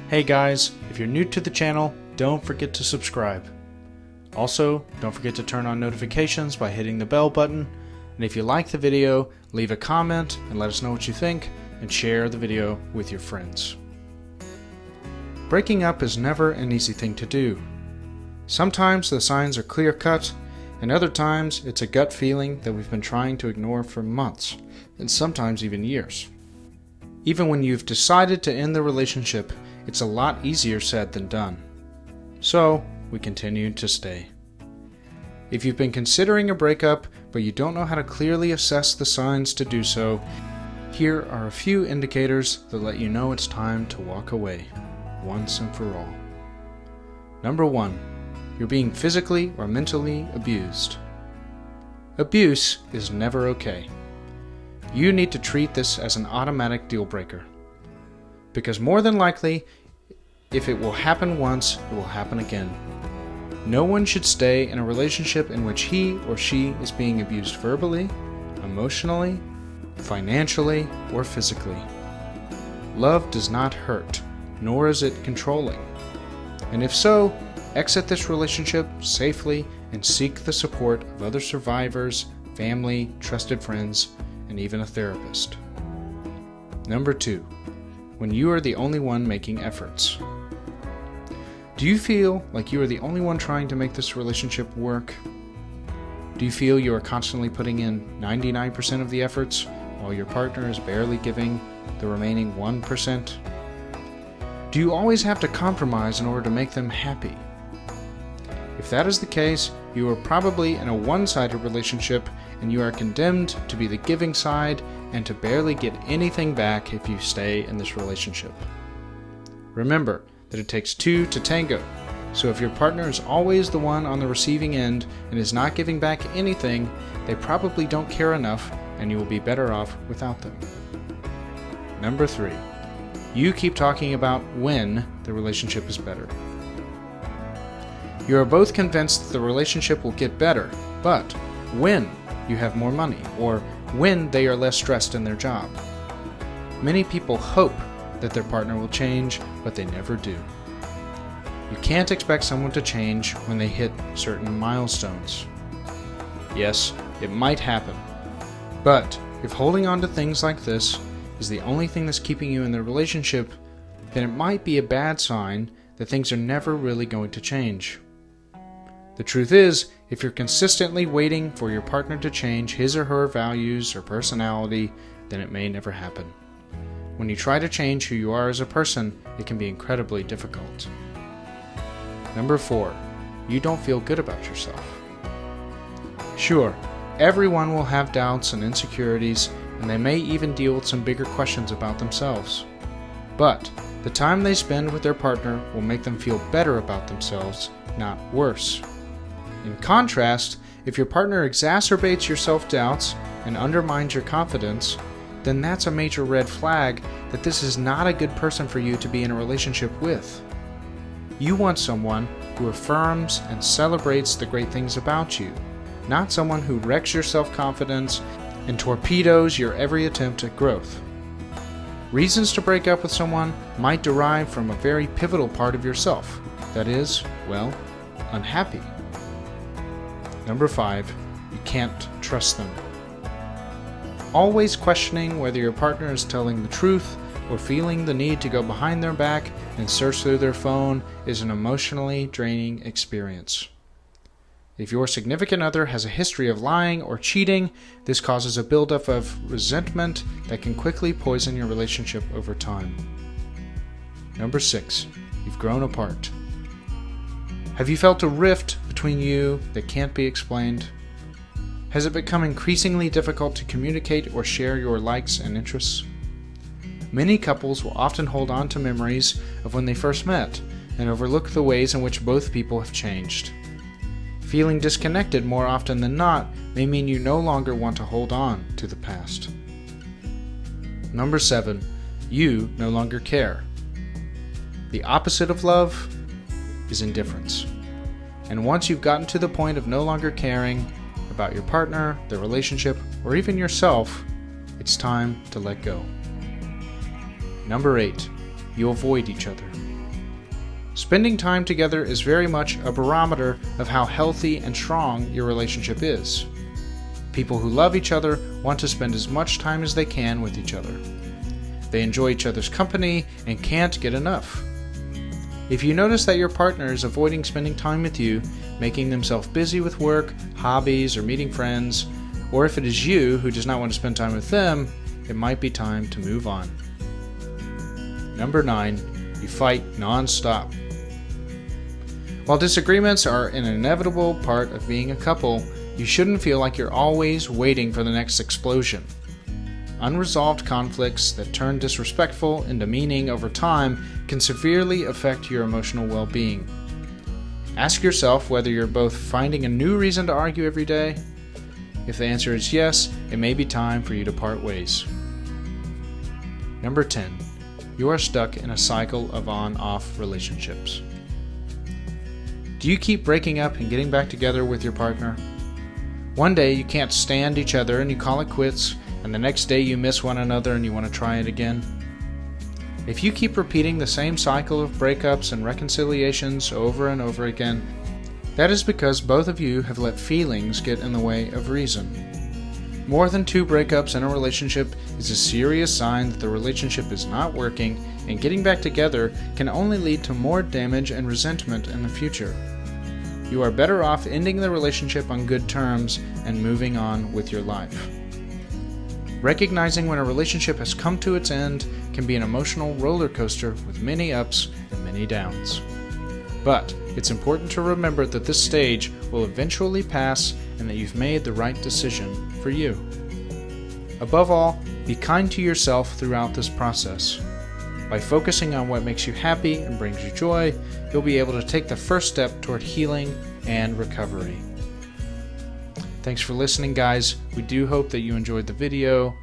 Hey guys, if you're new to the channel, don't forget to subscribe. Also, don't forget to turn on notifications by hitting the bell button, and if you like the video, leave a comment and let us know what you think, and share the video with your friends. Breaking up is never an easy thing to do. Sometimes the signs are clear-cut, and other times it's a gut feeling that we've been trying to ignore for months, and sometimes even years. Even when you've decided to end the relationship, it's a lot easier said than done. So, we continue to stay. If you've been considering a breakup, but you don't know how to clearly assess the signs to do so, here are a few indicators that let you know it's time to walk away, once and for all. Number 1. You're being physically or mentally abused. Abuse is never okay. You need to treat this as an automatic deal breaker. Because more than likely, if it will happen once, it will happen again. No one should stay in a relationship in which he or she is being abused verbally, emotionally, financially, or physically. Love does not hurt, nor is it controlling. And if so, exit this relationship safely and seek the support of other survivors, family, trusted friends, and even a therapist. Number 2. When you are the only one making efforts. Do you feel like you are the only one trying to make this relationship work? Do you feel you are constantly putting in 99% of the efforts while your partner is barely giving the remaining 1%? Do you always have to compromise in order to make them happy? If that is the case, you are probably in a one-sided relationship and you are condemned to be the giving side and to barely get anything back if you stay in this relationship. Remember that it takes two to tango, so if your partner is always the one on the receiving end and is not giving back anything, they probably don't care enough and you will be better off without them. Number 3. You keep talking about when the relationship is better. You are both convinced that the relationship will get better, but when you have more money, or when they are less stressed in their job. Many people hope that their partner will change, but they never do. You can't expect someone to change when they hit certain milestones. Yes, it might happen, but if holding on to things like this is the only thing that's keeping you in the relationship, then it might be a bad sign that things are never really going to change. The truth is, if you're consistently waiting for your partner to change his or her values or personality, then it may never happen. When you try to change who you are as a person, it can be incredibly difficult. Number 4. You don't feel good about yourself. Sure, everyone will have doubts and insecurities, and they may even deal with some bigger questions about themselves. But the time they spend with their partner will make them feel better about themselves, not worse. In contrast, if your partner exacerbates your self-doubts and undermines your confidence, then that's a major red flag that this is not a good person for you to be in a relationship with. You want someone who affirms and celebrates the great things about you, not someone who wrecks your self-confidence and torpedoes your every attempt at growth. Reasons to break up with someone might derive from a very pivotal part of yourself, that is, well, unhappy. Number 5. You can't trust them. Always questioning whether your partner is telling the truth or feeling the need to go behind their back and search through their phone is an emotionally draining experience. If your significant other has a history of lying or cheating, this causes a buildup of resentment that can quickly poison your relationship over time. Number 6. You've grown apart. Have you felt a rift between you that can't be explained? Has it become increasingly difficult to communicate or share your likes and interests? Many couples will often hold on to memories of when they first met and overlook the ways in which both people have changed. Feeling disconnected more often than not may mean you no longer want to hold on to the past. Number 7. You no longer care. The opposite of love is indifference. And once you've gotten to the point of no longer caring about your partner, the relationship, or even yourself, it's time to let go. Number 8. You avoid each other. Spending time together is very much a barometer of how healthy and strong your relationship is. People who love each other want to spend as much time as they can with each other. They enjoy each other's company and can't get enough. If you notice that your partner is avoiding spending time with you, making themselves busy with work, hobbies, or meeting friends, or if it is you who does not want to spend time with them, it might be time to move on. Number 9, you fight non-stop. While disagreements are an inevitable part of being a couple, you shouldn't feel like you're always waiting for the next explosion. Unresolved conflicts that turn disrespectful and demeaning over time can severely affect your emotional well-being. Ask yourself whether you're both finding a new reason to argue every day. If the answer is yes, it may be time for you to part ways. Number 10, you are stuck in a cycle of on-off relationships. Do you keep breaking up and getting back together with your partner? One day you can't stand each other and you call it quits, and the next day you miss one another and you want to try it again. If you keep repeating the same cycle of breakups and reconciliations over and over again, that is because both of you have let feelings get in the way of reason. More than 2 breakups in a relationship is a serious sign that the relationship is not working, and getting back together can only lead to more damage and resentment in the future. You are better off ending the relationship on good terms and moving on with your life. Recognizing when a relationship has come to its end can be an emotional roller coaster with many ups and many downs. But it's important to remember that this stage will eventually pass and that you've made the right decision for you. Above all, be kind to yourself throughout this process. By focusing on what makes you happy and brings you joy, you'll be able to take the first step toward healing and recovery. Thanks for listening, guys. We do hope that you enjoyed the video.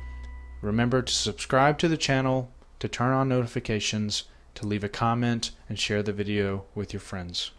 Remember to subscribe to the channel, to turn on notifications, to leave a comment, and share the video with your friends.